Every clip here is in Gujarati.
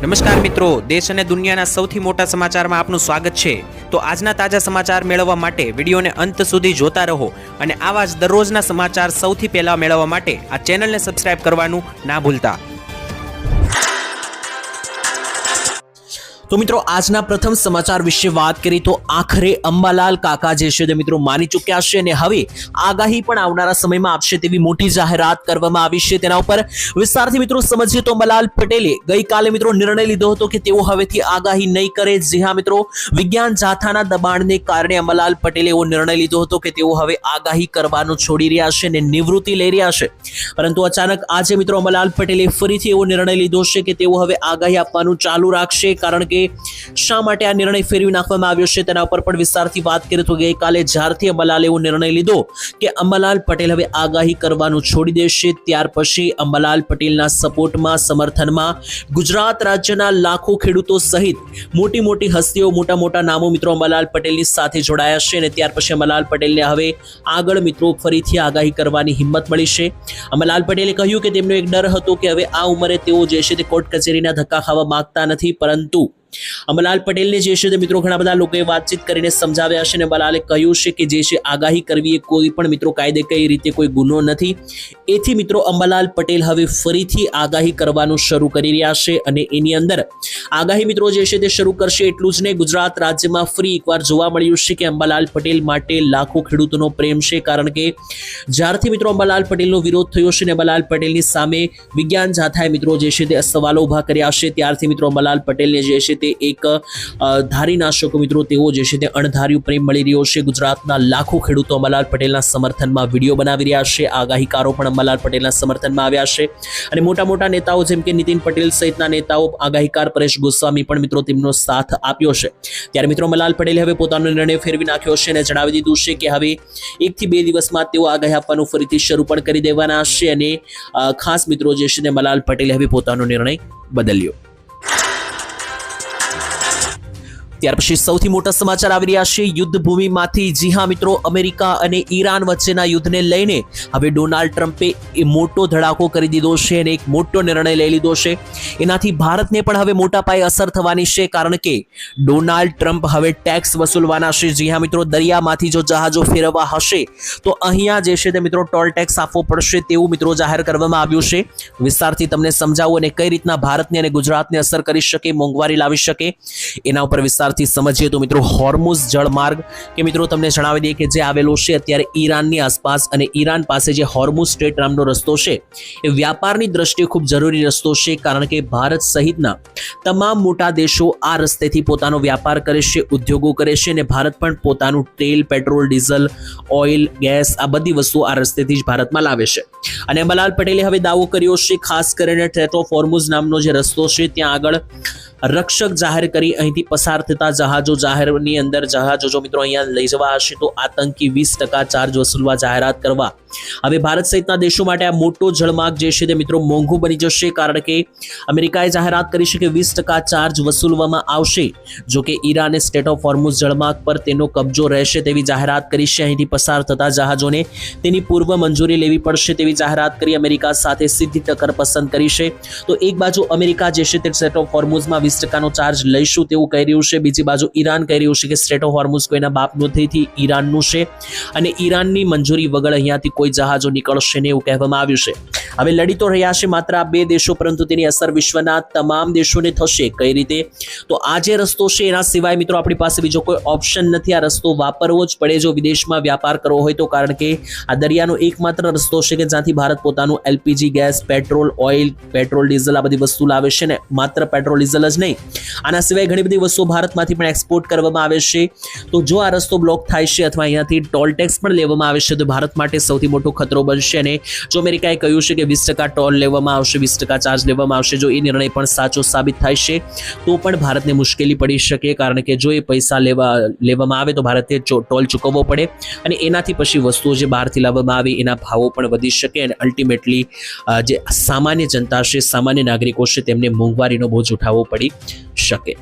નમસ્કાર મિત્રો, દેશ અને દુનિયાના સૌથી મોટા સમાચારમાં આપનું સ્વાગત છે। તો આજના તાજા સમાચાર મેળવવા માટે વિડીયોને અંત સુધી જોતા રહો અને આવા જ દરરોજના સમાચાર સૌથી પહેલા મેળવવા માટે આ ચેનલને સબસ્ક્રાઇબ કરવાનું ના ભૂલતા। तो मित्रों આજના પ્રથમ સમાચાર વિશે વાત કરી તો આખરે અંબાલાલ કાકા જે છે તે મિત્રો માની ચૂક્યા છે અને હવે આગાહી પણ આવનારા સમયમાં આપશે તેવી મોટી જાહેરાત કરવામાં આવી છે। તેના ઉપર વિસ્તારથી મિત્રો સમજીએ તો અંબાલાલ પટેલે ગઈકાલે મિત્રો નિર્ણય લીધો હતો કે તેઓ હવેથી આગાહી નહીં કરે। જી હા મિત્રો, વિજ્ઞાન જાથાના દબાણને કારણે અંબાલાલ પટેલે એવો નિર્ણય લીધો હતો કે તેઓ હવે આગાહી કરવાનું છોડી રહ્યા છે અને નિવૃત્તિ લઈ રહ્યા છે। પરંતુ અચાનક આજે મિત્રો અંબાલાલ પટેલે ફરીથી એવો નિર્ણય લીધો છે કે તેઓ હવે આગાહી આપવાનું ચાલુ રાખશે। કારણ કે શા માટે આ નિર્ણય ફેરવી નાખવામાં આવ્યો છે તેના ઉપર પણ વિસ્તારથી વાત કરીએ તો ગઈકાલે જ્યારથી અંબાલાલે એવો નિર્ણય લીધો કે અંબાલાલ પટેલ હવે આગાહી કરવાનું છોડી દેશે, ત્યાર પછી અંબાલાલ પટેલના સપોર્ટમાં સમર્થનમાં ગુજરાત રાજ્યના લાખો ખેડૂતો સહિત મોટી મોટી હસ્તીઓ, મોટા મોટા નામો મિત્રો અંબાલાલ પટેલની સાથે જોડાયા છે અને ત્યાર પછી અંબાલાલ પટેલને હવે આગળ મિત્રો ફરીથી આગાહી કરવાની હિંમત મળી છે। અંબાલાલ પટેલે કહ્યું કે તેમનો એક ડર હતો કે હવે આ ઉંમરે તેઓ જે છે તે કોર્ટ કચેરીના ધક્કા ખાવા માંગતા નથી, પરંતુ અંબાલાલ પટેલને જે છે તે મિત્રો ઘણા બધા લોકોએ વાતચીત કરીને સમજાવ્યા છે અને અંબાલાલે કહ્યું છે કે જે છે આગાહી કરવી એ કોઈ પણ મિત્રો કાયદેકીય રીતે કોઈ ગુનો નથી। એથી મિત્રો અંબાલાલ પટેલ હવે ફરીથી આગાહી કરવાનું શરૂ કરી રહ્યા છે અને એની અંદર આગાહી મિત્રો જે છે તે શરૂ કરશે। એટલું જ નહીં, ગુજરાત રાજ્યમાં ફરી એકવાર જોવા મળ્યું છે કે અંબાલાલ પટેલ માટે લાખો ખેડૂતોનો પ્રેમ છે। કારણ કે જ્યારથી મિત્રો અંબાલાલ પટેલનો વિરોધ થયો છે અને અંબાલાલ પટેલની સામે વિજ્ઞાન જાથાએ મિત્રો જે છે તે સવાલો ઉભા કર્યા છે, ત્યારથી મિત્રો અંબાલાલ પટેલને જે છે તે એક ધારી ના શકો મિત્રો તેઓ જે છે તે અણધાર્યું પ્રેમ મળી રહ્યો છે। ગુજરાતના લાખો ખેડૂતો અંબાલાલ પટેલના સમર્થનમાં વિડીયો બનાવી રહ્યા છે, આગાહીકારો પણ અંબાલાલ પટેલના સમર્થનમાં આવ્યા છે અને મોટા મોટા નેતાઓ જેમ કે નીતિન પટેલ સહિતના નેતાઓ, આગાહીકાર પરેશ ગોસ્વામી પણ મિત્રો તેમનો સાથ આપ્યો છે। ત્યારે મિત્રો અંબાલાલ પટેલે હવે પોતાનો નિર્ણય ફેરવી નાખ્યો છે અને જણાવી દીધું છે કે હવે 1 થી 2 દિવસમાં તેઓ આગાહી આપવાનું ફરીથી શરૂ પણ કરી દેવાના છે અને ખાસ મિત્રો જે છે તે અંબાલાલ પટેલે હવે પોતાનો નિર્ણય બદલ્યો। ત્યાર પછી સૌથી મોટા સમાચાર આવી રહ્યા છે યુદ્ધ ભૂમિમાંથી। જી હા મિત્રો, અમેરિકા અને ઈરાન વચ્ચેના યુદ્ધને લઈને હવે ડોનાલ્ડ ટ્રમ્પે એ મોટો ધડાકો કરી દીધો છે અને એક મોટો નિર્ણય લઈ લીધો છે। એનાથી ભારતને પણ હવે મોટા પાયે અસર થવાની છે, કારણ કે ડોનાલ્ડ ટ્રમ્પ હવે ટેક્સ વસૂલવાના છે। જી હા મિત્રો, દરિયામાંથી જો જહાજો ફેરવવા હશે તો અહીંયા જે છે તે મિત્રો ટોલ ટેક્સ આપવો પડશે તેવું મિત્રો જાહેર કરવામાં આવ્યું છે। વિસ્તારથી તમને સમજાવું અને કઈ રીતના ભારતને અને ગુજરાતને અસર કરી શકે, મોંઘવારી લાવી શકે એના ઉપર વિસ્તાર સમજીએ તો મિત્રો હોર્મુઝ જળમાર્ગ કે મિત્રો તમને જણાવી દઈએ કે જે આવેલો છે અત્યારે ઈરાનની આસપાસ અને ઈરાન પાસે જે હોર્મુઝ સ્ટ્રેટ નામનો રસ્તો છે એ વ્યાપારની દ્રષ્ટિએ ખૂબ જરૂરી રસ્તો છે, કારણ કે ભારત સહિતના તમામ મોટા દેશો આ રસ્તેથી પોતાનો વ્યાપાર કરે છે, ઉદ્યોગો કરે છે અને ભારત પણ પોતાનું તેલ, પેટ્રોલ, ડીઝલ, ઓઇલ, ગેસ આ બધી વસ્તુઓ આ રસ્તેથી જ ભારતમાં લાવે છે। અને અંબાલાલ પટેલે હવે દાવો કર્યો છે ખાસ કરીને સ્ટ્રેટ ઓફ હોર્મુઝ નામનો જે રસ્તો છે ત્યાં આગળ રક્ષક જાહેર કરી અહીંથી પસાર થતા જહાજો, જાહેરની અંદર જહાજો જો મિત્રો અહીંયા લઈ જવા હશે તો આતંકી 20% ચાર્જ વસૂલવા જાહેરાત કરવા હવે ભારત સહિતના દેશો માટે આ મોટો જળમાર્ગ જે છે તે મિત્રો મોંઘું બની જશે, કારણ કે અમેરિકાએ જાહેરાત કરી છે કે 20% ચાર્જ વસૂલવામાં આવશે। જો કે ઈરાને સ્ટેટ ઓફ હોર્મુઝ જળમાર્ગ પર તેનો કબજો રહેશે તેવી જાહેરાત કરી છે। અહીંથી પસાર થતા જહાજોને તેની પૂર્વ મંજૂરી લેવી પડશે તેવી જાહેરાત કરી અમેરિકા સાથે સીધી ટક્કર પસંદ કરી છે। તો એક બાજુ અમેરિકા જે છે તે સ્ટેટ ઓફ હોર્મુઝમાં 20%નો ચાર્જ લઈશું તેવું કહી રહ્યું છે, બીજી બાજુ ઈરાન કહી રહ્યું છે કે સ્ટ્રેટ ઓફ હોર્મુઝ કોઈના બાપનું નથી, ઈરાનનું છે અને ઈરાનની મંજૂરી વગર અહીંયાથી કોઈ જહાજો નીકળશે નહીં એવું કહેવામાં આવ્યું છે। હવે લડી તો રહ્યા છે માત્ર આ 2 દેશો, પરંતુ તેની અસર વિશ્વના તમામ દેશોને થશે। કઈ રીતે? તો આ જે રસ્તો છે એના સિવાય મિત્રો આપણી પાસે બીજો કોઈ ઓપ્શન નથી, આ રસ્તો વાપરવો જ પડે જો વિદેશમાં વ્યાપાર કરવો હોય તો, કારણ કે આ દરિયાનો એકમાત્ર રસ્તો છે કે જ્યાંથી ભારત પોતાનું LPG gas, petrol, oil, petrol, diesel આ બધી વસ્તુ લાવે છે ને માત્ર પેટ્રોલ ડીઝલ જ નહીં, આના સિવાય ઘણી બધી વસ્તુઓ ભારતમાંથી પણ એક્સપોર્ટ કરવામાં આવે છે। તો જો આ રસ્તો બ્લોક થાય છે અથવા અહીંયાથી ટોલ ટેક્સ પણ લેવામાં આવે છે તો ભારત માટે સૌથી મોટો ખતરો બનશે। અને જો અમેરિકાએ કહ્યું છે કે 20% ટોલ લેવામાં આવશે, 20% ચાર્જ લેવામાં આવશે, જો એ નિર્ણય પણ સાચો સાબિત થાય છે તો પણ ભારતને મુશ્કેલી પડી શકે, કારણ કે જો એ પૈસા લેવામાં આવે તો ભારતે ટોલ ચૂકવવો પડે અને એનાથી પછી વસ્તુઓ જે બહારથી લાવવામાં આવે એના ભાવો પણ વધી શકે અને અલ્ટિમેટલી જે સામાન્ય જનતા છે, સામાન્ય નાગરિકો છે તેમને મોંઘવારીનો બોજ ઉઠાવવો પડી શકે।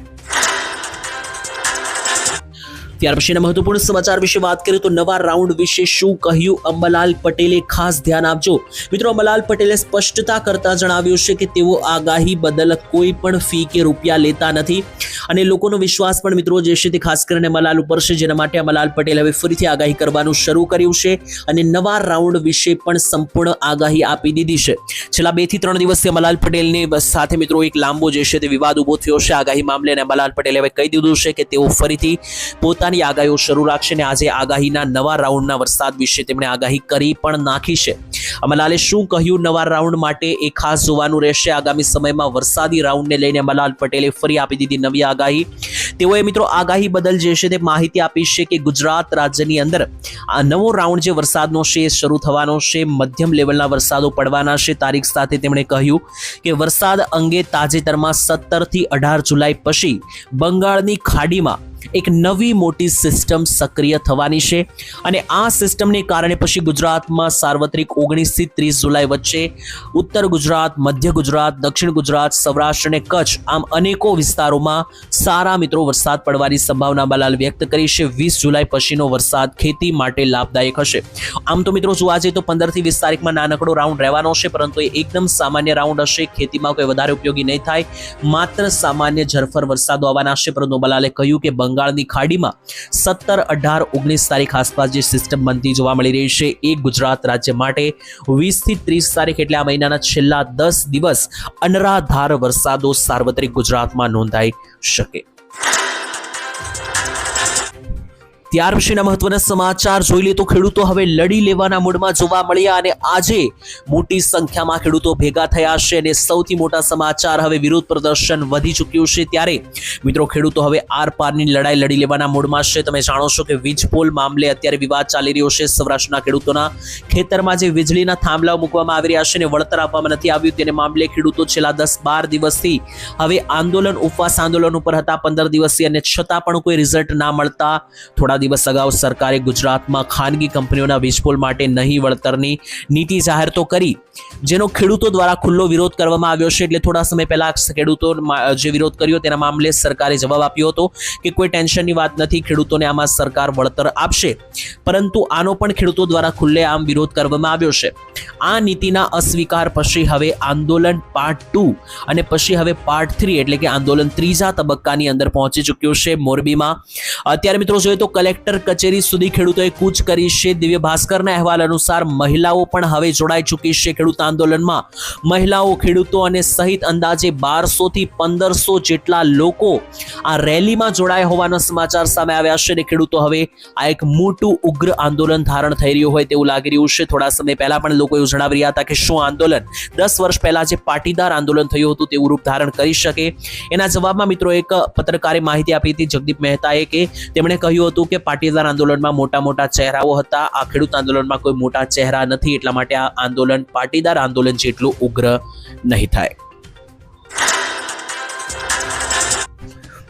ત્યાર પછીના મહત્વપૂર્ણ સમાચાર વિશે વાત કરીએ તો નવા રાઉન્ડ વિશે શું કહ્યું અંબાલાલ પટેલે, ખાસ ધ્યાન આપજો મિત્રો. અંબાલાલ પટેલે સ્પષ્ટતા કરતા જણાવ્યું છે કે તેઓ આગાહી બદલ કોઈ પણ ફી કે રૂપિયા લેતા નથી અને લોકોનો વિશ્વાસ પણ મિત્રો જે છે તે ખાસ કરીને અંબાલાલ ઉપર છે, જેના માટે અંબાલાલ પટેલે હવે ફરીથી આગાહી કરવાનું શરૂ કર્યું છે અને નવા રાઉન્ડ વિશે પણ સંપૂર્ણ આગાહી આપી દીધી છે. છેલ્લા 2 થી 3 દિવસથી અંબાલાલ પટેલની સાથે મિત્રો એક લાંબો જે છે તે વિવાદ ઉભો થયો છે આગાહી મામલે અને અંબાલાલ પટેલે હવે કહી દીધું છે કે તેઓ ફરીથી પોતાની આગાહીઓ શરૂ રાખશે અને આજે આગાહીના નવા રાઉન્ડના વરસાદ વિશે તેમણે આગાહી કરી પણ નાખી છે. અંબાલાલે શું કહ્યું નવા રાઉન્ડ માટે એ ખાસ જોવાનું રહેશે. આગામી સમયમાં વરસાદી રાઉન્ડને લઈને અંબાલાલ પટેલે ફરી આપી દીધી નવી આગાહી. તેઓએ મિત્રો આગાહી બદલ જે છે તે માહિતી આપી છે કે ગુજરાત રાજ્યની અંદર આ નવો રાઉન્ડ જે વરસાદનો છે એ શરૂ થવાનો છે. મધ્યમ લેવલના વરસાદો પડવાના છે. તારીખ સાથે તેમણે કહ્યું કે વરસાદ અંગે તાજેતરમાં 17 થી 18 જુલાઈ પછી બંગાળની ખાડીમાં એક નવી મોટી સિસ્ટમ સક્રિય થવાની છે અને આ સિસ્ટમને કારણે પછી ગુજરાતમાં સાર્વત્રિક 19 થી 30 જુલાઈ વચ્ચે ઉત્તર ગુજરાત, મધ્ય ગુજરાત, દક્ષિણ ગુજરાત, સૌરાષ્ટ્ર અને કચ્છ આમ અનેકો વિસ્તારોમાં સારા મિત્રો વરસાદ પડવાની સંભાવના અંબાલાલ વ્યક્ત કરી છે. 20 જુલાઈ પછીનો વરસાદ ખેતી માટે લાભદાયક હશે. આમ તો મિત્રો જોવા જઈએ તો 15 થી 20 તારીખમાં નાનકડો રાઉન્ડ રહેવાનો છે, પરંતુ એ એકદમ સામાન્ય રાઉન્ડ હશે. ખેતીમાં કોઈ વધારે ઉપયોગી નહીં થાય, માત્ર સામાન્ય ઝરફર વરસાદો આવવાના છે. પરંતુ અંબાલાલે કહ્યું કે બંગાળની ખાડીમાં 17, 18, 19 તારીખ આસપાસ જે સિસ્ટમ બનતી જોવા મળી રહી છે એ ગુજરાત રાજ્ય માટે 20 થી 30 તારીખ એટલે આ મહિનાના છેલ્લા 10 દિવસ અનરાધાર વરસાદો સાર્વત્રિક ગુજરાતમાં નોંધાઈ શકે. ત્યાર પછીના મહત્વના સમાચાર જોઈ લે તો ખેડૂતો હવે લડી લેવાના મૂડમાં જોવા મળ્યા અને આજે મોટી સંખ્યામાં ખેડૂતો ભેગા થયા છે અને સૌથી મોટા સમાચાર હવે વિરોધ પ્રદર્શન વધી ચૂક્યું છે. ત્યારે મિત્રો ખેડૂતો હવે આર પારની લડાઈ લડી લેવાના મૂડમાં છે. તમે જાણો છો કે વીજ પોલ મામલે અત્યારે વિવાદ ચાલી રહ્યો છે. સૌરાષ્ટ્રના ખેડૂતોના ખેતરમાં જે વીજળીના થાંભલાઓ મૂકવામાં આવી રહ્યા છે અને વળતર આપવામાં નથી આવ્યું તેને મામલે ખેડૂતો છેલ્લા 10-12 દિવસથી હવે આંદોલન, ઉપવાસ આંદોલન ઉપર હતા 15 દિવસથી અને છતાં પણ કોઈ રિઝલ્ટ ના મળતા થોડા દિવસ અગાઉ સરકારે ગુજરાતમાં ખાનગી કંપનીઓના વીજપોલ માટે નહીં વળતરની નીતિ જાહેર તો કરી, જેનો ખેડૂતો દ્વારા ખુલ્લો વિરોધ કરવામાં આવ્યો છે. એટલે થોડા સમય પહેલા ખેડૂતો જે વિરોધ કર્યો તેના મામલે સરકારે જવાબ આપ્યો હતો કે કોઈ ટેન્શનની વાત નથી, ખેડૂતોને આમાં સરકાર વળતર આપશે. પરંતુ આનો પણ ખેડૂતો દ્વારા ખુલ્લેઆમ વિરોધ કરવામાં આવ્યો છે. આ નીતિના અસ્વીકાર પછી હવે આંદોલન પાર્ટ 2 અને પછી હવે પાર્ટ 3 એટલે કે આંદોલન ત્રીજા તબક્કાની અંદર પહોંચી ચૂક્યું છે મોરબીમાં. અત્યારે મિત્રો જોઈએ તો કલેક્ટર કચેરી સુધી ખેડૂતોએ કૂચ કરી છે. દિવ્ય ભાસ્કરના અહેવાલ અનુસાર મહિલાઓ પણ હવે જોડાઈ ચૂકી છે ખેડૂત આંદોલનમાં. મહિલાઓ, ખેડૂતો અને સહિત અંદાજે 1200 થી 1500 જેટલા લોકો આ રેલીમાં જોડાયા હોવાના સમાચાર સામે આવ્યા છે અને ખેડૂતો હવે આ એક મોટું ઉગ્ર આંદોલન ધારણ થઈ રહ્યું હોય તેવું લાગી રહ્યું છે. થોડા સમય પહેલા પણ લોકો એવું જણાવી રહ્યા હતા કે શું આંદોલન 10 વર્ષ પહેલા જે પાટીદાર આંદોલન થયું હતું તેવું રૂપ ધારણ કરી શકે. એના જવાબમાં મિત્રો એક પત્રકારે માહિતી આપી હતી, જગદીપ મહેતાએ, કે તેમણે કહ્યું હતું કે પાટીદાર આંદોલનમાં મોટા મોટા ચહેરાઓ હતા, આ ખેડૂત આંદોલનમાં કોઈ મોટા ચહેરા નથી, એટલા માટે આ આંદોલન પાટીદાર આંદોલન જેટલું ઉગ્ર નહીં થાય.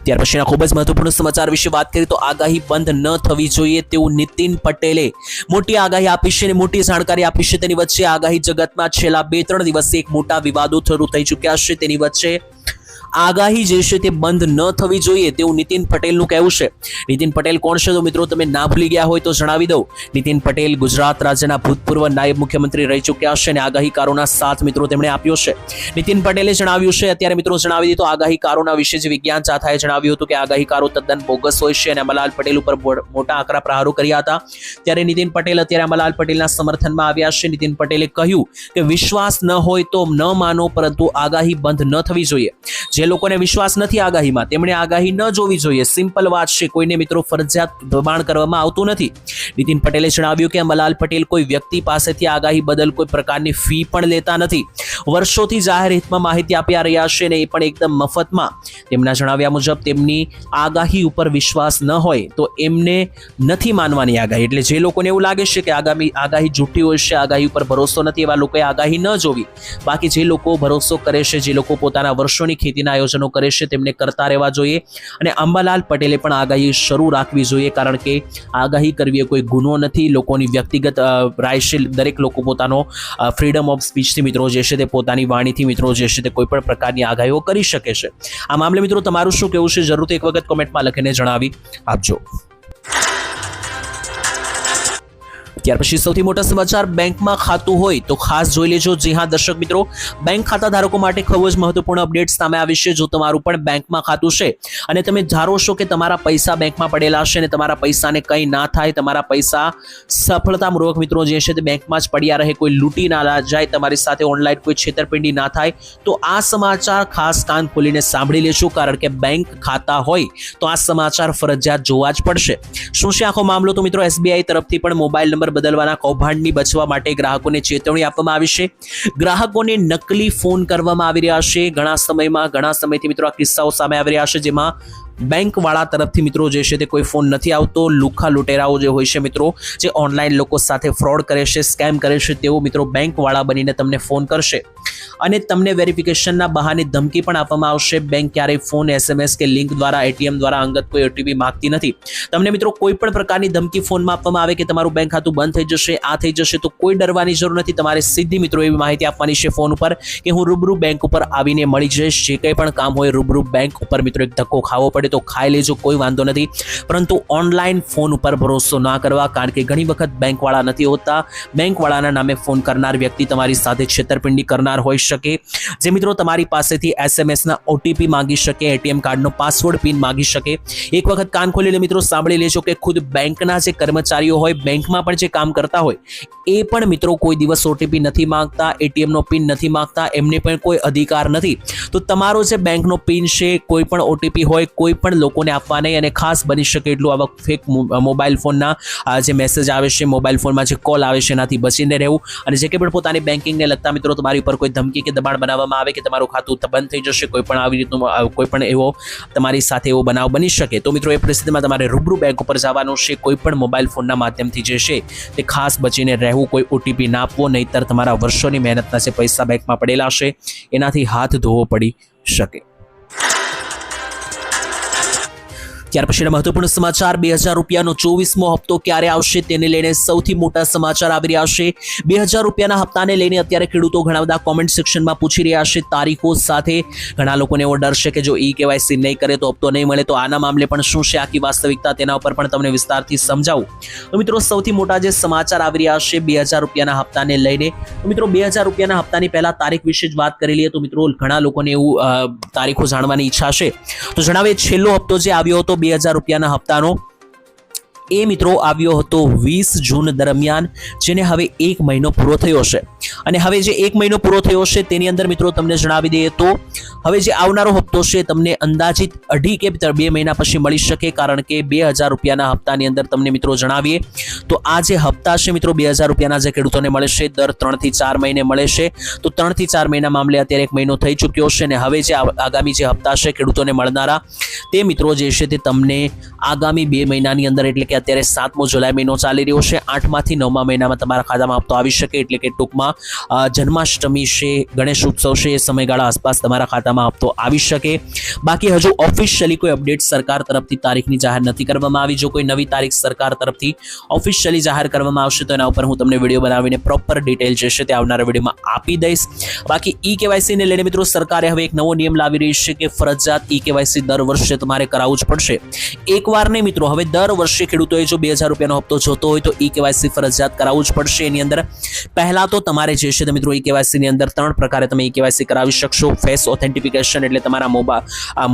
ત્યાર પછીના ખૂબ જ મહત્વપૂર્ણ સમાચાર વિશે વાત કરીએ તો આગાહી બંધ ન થવી જોઈએ તેવું નીતિન પટેલે મોટી આગાહી આપી છે અને મોટી જાણકારી આપી છે. તેની વચ્ચે આગાહી જગતમાં છેલ્લા 2-3 દિવસથી એક મોટા વિવાદો શરૂ થઈ ચૂક્યા છે. તેની વચ્ચે આગાહી જે છે તે બંધ ન થવી જોઈએ તેવું નીતિન પટેલનું કહેવું છે. નીતિન પટેલ કોણ છે તો મિત્રો તમે ના ભૂલી ગયા હોય તો જણાવી દઉં. નીતિન પટેલ ગુજરાત રાજ્યના ભૂતપૂર્વ નાયબ મુખ્યમંત્રી રહી ચૂક્યા છે અને આગાહીકારોના સાથ મિત્રો તેમણે આપ્યો છે. નીતિન પટેલે જણાવ્યું છે, અત્યારે મિત્રો જણાવી દીધું, આગાહીકારોના વિશે જે વિજ્ઞાન ચાથાએ જણાવ્યું હતું કે આગાહીકારો તદ્દન બોગસ હોય છે અને અંબાલાલ પટેલ ઉપર મોટા આકરા પ્રહારો કર્યા હતા. ત્યારે નીતિન પટેલ અત્યારે અંબાલાલ પટેલના સમર્થનમાં આવ્યા છે. નીતિન પટેલે કહ્યું કે વિશ્વાસ ન હોય તો ન માનો, પરંતુ આગાહી બંધ ન થવી જોઈએ. જે લોકોને વિશ્વાસ નથી આગાહીમાં તેમણે આગાહી ન જોવી જોઈએ. સિમ્પલ વાત છે, કોઈને મિત્રો ફરજિયાત દબાણ કરવામાં આવતું નથી. નીતિન પટેલે જણાવ્યું કે અંબાલાલ પટેલ કોઈ વ્યક્તિ પાસેથી આગાહી બદલ કોઈ પ્રકારની ફી પણ લેતા નથી. વર્ષોથી જાહેર હિતમાં માહિતી આપ્યા રહ્યા છે અને એ પણ એકદમ મફતમાં. તેમના જણાવ્યા મુજબ તેમની આગાહી ઉપર વિશ્વાસ ન હોય તો એમને નથી માનવાની આગાહી. એટલે જે લોકોને એવું લાગે છે કે આગાહી જૂઠી હોય છે, આગાહી ઉપર ભરોસો નથી, એવા લોકોએ આગાહી ન જોવી. બાકી જે લોકો ભરોસો કરે છે, જે લોકો પોતાના વર્ષોની ખેતીના આયોજનો કરે છે તેમને કરતા રહેવા જોઈએ. અને અંબાલાલ પટેલે પણ આગાહી શરૂ રાખવી જોઈએ, કારણ કે આગાહી કરવી એ કોઈ ગુનો નથી. લોકોની વ્યક્તિગત રાય છે. દરેક લોકો પોતાનો ફ્રીડમ ઓફ સ્પીચથી મિત્રો જે છે તે પોતાની વાણીથી મિત્રો જે છે તે કોઈ પણ પ્રકારની આગાહીઓ કરી શકે છે. આ મામલે મિત્રો તમારું શું કહેવું છે જરૂરથી એક વખત કોમેન્ટમાં લખીને જણાવી આપજો. ત્યાર પછી સૌથી મોટા સમાચાર, બેંકમાં ખાતું હોય તો ખાસ જોઈ લેજો. જી હા દર્શક મિત્રો, બેંક ખાતા ધારકો માટે ખૂબ જ મહત્વપૂર્ણ અપડેટ સામે આવી છે. જો તમારું પણ બેંકમાં ખાતું છે અને તમે ધારો છો કે તમારા પૈસા બેંકમાં પડેલા છે અને તમારા પૈસાને કંઈ ના થાય, તમારા પૈસા સફળતાપૂર્વક મિત્રો જે છે તે બેંકમાં જ પડ્યા રહે, કોઈ લૂંટી ના જાય, તમારી સાથે ઓનલાઈન કોઈ છેતરપિંડી ના થાય, તો આ સમાચાર ખાસ કાન ખોલીને સાંભળી લેજો. કારણ કે બેંક ખાતા હોય તો આ સમાચાર ફરજિયાત જોવા જ પડશે. શું છે આખો મામલો? તો મિત્રો SBI તરફથી પણ મોબાઈલ નંબર બદલવાના કૌભાંડની બચવા માટે ગ્રાહકોને ચેતવણી આપવામાં આવી છે. ગ્રાહકોને નકલી ફોન કરવામાં આવી રહ્યા છે. ઘણા સમયથી મિત્રો આ કિસ્સાઓ સામે આવી રહ્યા છે, જેમાં બેંક વાળા તરફથી મિત્રો જે છે તે કોઈ ફોન નથી આવતો. લુખ્ખા લૂંટેરાઓ જે હોય છે મિત્રો, જે ઓનલાઈન લોકો સાથે ફ્રોડ કરે છે, સ્કેમ કરે છે, તેઓ મિત્રો બેંક વાળા બનીને તમને ફોન કરશે અને તમને વેરિફિકેશનના બહાને ધમકી પણ આપવામાં આવશે. બેંક ક્યારેય ફોન, SMS કે લિંક દ્વારા, ATM દ્વારા અંગત કોઈ OTP માંગતી નથી. તમને મિત્રો કોઈ પણ પ્રકારની ધમકી ફોનમાં આપવામાં આવે કે તમારું બેંક ખાતું બંધ થઈ જશે, આ થઈ જશે, તો કોઈ ડરવાની જરૂર નથી. તમારે સીધી મિત્રો એવી માહિતી આપવાની છે ફોન ઉપર કે હું રૂબરૂ બેંક ઉપર આવીને મળી જઈશ. જે કંઈ પણ કામ હોય રૂબરૂ બેંક ઉપર મિત્રો એક ધક્કો ખાવો પડે તો ખાઈ લેજો, કોઈ વાંધો નથી. પરંતુ ઓનલાઈન ફોન ઉપર ભરોસો ના કરવા, કારણ કે ઘણી વખત બેંકવાળા નથી હોતા. બેંકવાળાના નામે ફોન કરનાર વ્યક્તિ તમારી સાથે છેતરપિંડી કરનાર હોઈ શકે, જે મિત્રો તમારી પાસેથી SMS ના OTP માંગી શકે, ATM કાર્ડનો પાસવર્ડ પિન માંગી શકે. એક વખત કાન ખોલીને મિત્રો સાંભળી લેજો કે ખુદ બેંકના જે કર્મચારીઓ હોય, બેંકમાં પણ જે કામ કરતા હોય, એ પણ મિત્રો કોઈ દિવસ OTP નથી માંગતા, ATM નો પિન નથી માંગતા, એમને પણ કોઈ અધિકાર નથી. તો તમારો જે બેંકનો પિન છે, કોઈ પણ OTP હોય, કોઈ પણ લોકોને આપવા નહીં. અને ખાસ બની શકે એટલું આવા ફેક મોબાઈલ ફોનના જે મેસેજ આવે છે, મોબાઈલ ફોનમાં જે કોલ આવે છે, એનાથી બચીને રહેવું. અને જે કંઈ પણ પોતાની બેન્કિંગને લગતા મિત્રો તમારી ઉપર કોઈ ધમકી કે દબાણ બનાવવામાં આવે કે તમારું ખાતું બંધ થઈ જશે, કોઈ પણ આવી રીતનું કોઈ પણ એવો તમારી સાથે એવો બનાવ બની શકે, તો મિત્રો એ પરિસ્થિતિમાં તમારે રૂબરૂ બેંક ઉપર જવાનું છે. કોઈ પણ મોબાઈલ ફોનના માધ્યમથી જે છે તે ખાસ બચીને રહેવું. કોઈ OTP ના આપવો, નહીંતર તમારા વર્ષોની મહેનતના જે પૈસા બેંકમાં પડેલા છે એનાથી હાથ ધોવો પડી શકે. ત્યાર પછીના મહત્વપૂર્ણ સમાચાર, 2000 રૂપિયાનો 24મો હપ્તો ક્યારે આવશે તેને લઈને સૌથી મોટા સમાચાર આવી રહ્યા છે. 2000 રૂપિયાના હપ્તાને લઈને અત્યારે ખેડૂતો ઘણા બધા કોમેન્ટ સેક્શનમાં પૂછી રહ્યા છે તારીખો સાથે. ઘણા લોકોને એવો ડર છે કે જો KYC નહીં કરે તો હપ્તો નહીં મળે. તો આના મામલે પણ શું છે આખી વાસ્તવિકતા, તેના ઉપર પણ તમને વિસ્તારથી સમજાવું. તો મિત્રો સૌથી મોટા જે સમાચાર આવી રહ્યા છે 2000 રૂપિયાના હપ્તાને લઈને, તો મિત્રો 2000 રૂપિયાના હપ્તાની પહેલા તારીખ વિશે જ વાત કરી લઈએ. તો મિત્રો ઘણા લોકોને એવું તારીખો જાણવાની ઈચ્છા છે. તો જણાવે, છેલ્લો હપ્તો જે આવ્યો હતો 2000 રૂપિયાના હપ્તાનો, એ મિત્રો આવ્યો હતો 20 જૂન દરમિયાન, જેને હવે 1 મહિનો પૂરો થયો છે. અને હવે જે 1 મહિનો પૂરો થયો છે તેની અંદર મિત્રો તમને જણાવી દઈએ તો હવે જે આવનારો હપ્તો છે તમને અંદાજિત 2.5 કે 2 મહિના પછી મળી શકે. કારણ કે 2000 રૂપિયાના હપ્તાની અંદર તમને મિત્રો જણાવીએ તો આ જે હપ્તા છે મિત્રો 2000 રૂપિયાના જે ખેડૂતોને મળે છે દર 3 થી 4 મહિને મળે છે. તો 3 થી 4 મહિના મામલે અત્યારે 1 મહિનો થઈ ચૂક્યો છે. અને હવે જે આગામી જે હપ્તા છે ખેડૂતોને મળનારા, તે મિત્રો જે છે તે તમને આગામી 2 મહિનાની અંદર, એટલે કે અત્યારે 7મો જુલાઈ મહિનો ચાલી રહ્યો છે, 8માથી 9મા મહિનામાં તમારા ખાતામાં હપ્તો આવી શકે. એટલે કે ટૂંકમાં જન્માષ્ટમી છે, ગણેશ ઉત્સવ છે, એ સમયગાળા આસપાસ તમારા ખાતામાં હપ્તો આવી શકે. બાકી હજુ ઓફિશિયલી કોઈ અપડેટ સરકાર તરફથી તારીખની જાહેર નથી કરવામાં આવી. જો કોઈ નવી તારીખ સરકાર તરફથી ઓફિશિયલી જાહેર કરવામાં આવશે તો એના ઉપર હું તમને વિડીયો બનાવીને પ્રોપર ડિટેલ જે છે તે આવનારા વિડીયોમાં આપી દઈશ. બાકી KYC ને લઈને મિત્રો સરકારે હવે એક નવો નિયમ લાવી રહી છે કે ફરજિયાત KYC દર વર્ષે તમારે કરાવવું જ પડશે. એકવાર નહીં મિત્રો, હવે દર વર્ષે ખેડૂતોએ જો 2000 રૂપિયાનો હપ્તો જોતો હોય તો KYC ફરજિયાત કરાવવું જ પડશે. એની અંદર પહેલા તો તમારે જે છે મિત્રો KYC ની અંદર 3 પ્રકારે તમે KYC કરાવી શકશો. ફેસ ઓથેન્ટિફિકેશન એટલે તમારા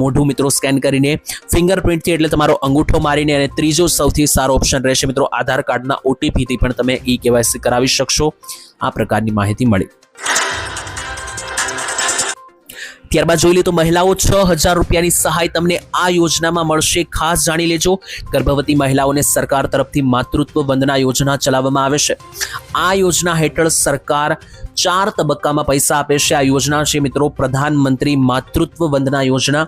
મોઢું મિત્રો સ્કેન કરીને, ફિંગરપ્રિન્ટથી એટલે તમારો અંગૂઠો મારીને, અને ત્રીજો સૌથી સારો ઓપ્શન રહેશે મિત્રો આધાર કાર્ડના OTP થી પણ તમે KYC કરાવી શકશો. આ પ્રકારની માહિતી મળી. ત્યારબાદ જોઈ લે તો મહિલાઓ 6000 રૂપિયાની સહાય તમને આ યોજનામાં મળશે. ખાસ જાણી લેજો, ગર્ભવતી મહિલાઓને સરકાર તરફથી માતૃત્વ વંદના યોજના ચલાવવામાં આવે છે. આ યોજના હેઠળ સરકાર 4 તબક્કામાં પૈસા આપે છે. આ યોજના છે મિત્રો પ્રધાનમંત્રી માતૃત્વ વંદના યોજના.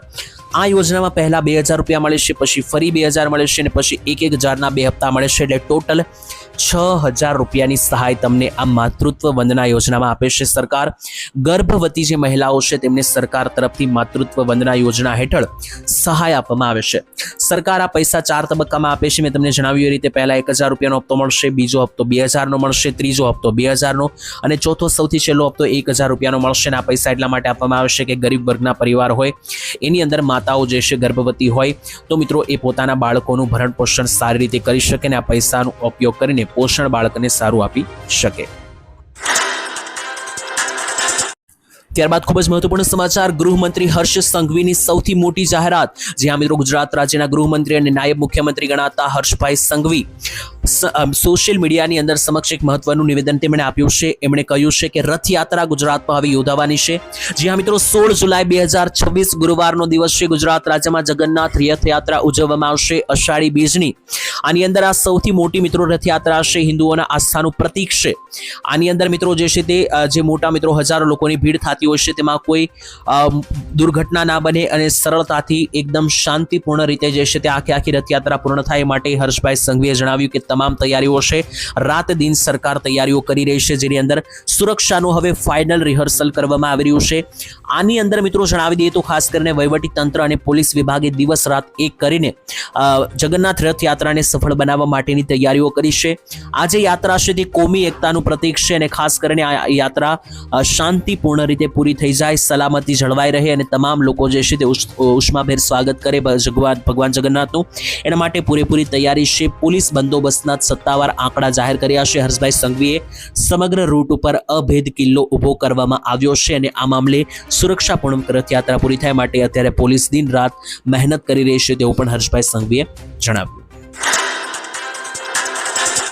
આ યોજનામાં પહેલા 2000 રૂપિયા મળે છે, પછી ફરી 2000 મળે છે, અને પછી 1000ના 2 હપ્તા મળે છે. એટલે ટોટલ 6000 રૂપિયાની સહાય તમને આ માતૃત્વ વંદના યોજનામાં આપે છે સરકાર. ગર્ભવતી જે મહિલાઓ છે તેમને સરકાર તરફથી માતૃત્વ વંદના યોજના હેઠળ સહાય આપવામાં આવે છે. સરકાર આ પૈસા 4 તબક્કામાં આપે છે. મેં તમને જણાવ્યું એ રીતે પહેલા 1000 રૂપિયાનો હપ્તો મળશે, બીજો હપ્તો 2000 નો મળશે, ત્રીજો હપ્તો 2000 નો, અને ચોથો સૌથી છેલ્લો હપ્તો 1000 રૂપિયાનો મળશે. અને આ પૈસા એટલા માટે આપવામાં આવે છે કે ગરીબ વર્ગના પરિવાર હોય, એની અંદર માતાઓ જે છે ગર્ભવતી હોય, તો મિત્રો એ પોતાના બાળકોનું ભરણ પોષણ સારી રીતે કરી શકે અને આ પૈસાનો ઉપયોગ કરીને પોષણ બાળકને સારું આપી શકે. ત્યારબાદ ખૂબ જ મહત્વપૂર્ણ સમાચાર, ગૃહમંત્રી હર્ષ સંઘવીની સૌથી મોટી જાહેરાત. જી હા મિત્રો, ગુજરાત રાજ્યના ગૃહમંત્રી અને નાયબ મુખ્યમંત્રી ગણાતા હર્ષભાઈ સંઘવી સોશિયલ મીડિયાની અંદર સમક્ષ એક મહત્વનું નિવેદન તેમણે આપ્યું છે. એમણે કહ્યું છે કે રથયાત્રા ગુજરાતમાં હવે યોજાવાની છે. જી હા મિત્રો, 16 જુલાઈ 2026 ગુરુવારનો દિવસ છે. ગુજરાત રાજ્યમાં જગન્નાથ રથયાત્રા ઉજવવામાં આવશે અષાઢી બીજની. આની અંદર આ સૌથી મોટી મિત્રો રથયાત્રા છે, હિન્દુઓના આસ્થાનું પ્રતીક છે. આની અંદર મિત્રો જે છે તે જે મોટા મિત્રો હજારો લોકોની ભીડ થતી હોય છે, તેમાં કોઈ દુર્ઘટના ના બને અને સરળતાથી એકદમ શાંતિપૂર્ણ રીતે જે છે તે આખી રથયાત્રા પૂર્ણ થાય માટે હર્ષભાઈ સંઘવીએ જણાવ્યું કે તમામ તૈયારીઓ છે, રાત દિન સરકાર તૈયારીઓ કરી રહી છે, જેની અંદર સુરક્ષાનું હવે ફાઇનલ રિહર્સલ કરવામાં આવી રહ્યું છે. આની અંદર મિત્રો જણાવી દઈએ તો ખાસ કરીને વહીવટી તંત્ર અને પોલીસ વિભાગે દિવસ રાત એક કરીને જગન્નાથ રથયાત્રાને સફળ બનાવવા માટેની તૈયારીઓ કરી છે. આ જે યાત્રા છે તે કોમી એકતાનું પ્રતીક છે અને ખાસ કરીને આ યાત્રા શાંતિપૂર્ણ રીતે પૂરી થઈ જાય, સલામતી જળવાઈ રહે અને તમામ લોકો જે છે તે ઉષ્માભેર સ્વાગત કરે ભગવાન જગન્નાથનું. એના માટે પૂરેપૂરી તૈયારી છે. પોલીસ બંદોબસ્તના સત્તાવાર આંકડા જાહેર કર્યા છે. હર્ષભાઈ સંઘવીએ સમગ્ર રૂટ ઉપર અભેદ કિલ્લો ઊભો કરવામાં આવ્યો છે અને આ મામલે સુરક્ષાપૂર્ણ રથયાત્રા પૂરી થાય માટે અત્યારે પોલીસ દિન રાત મહેનત કરી રહી છે તેવું પણ હર્ષભાઈ સંઘવીએ જણાવ્યું.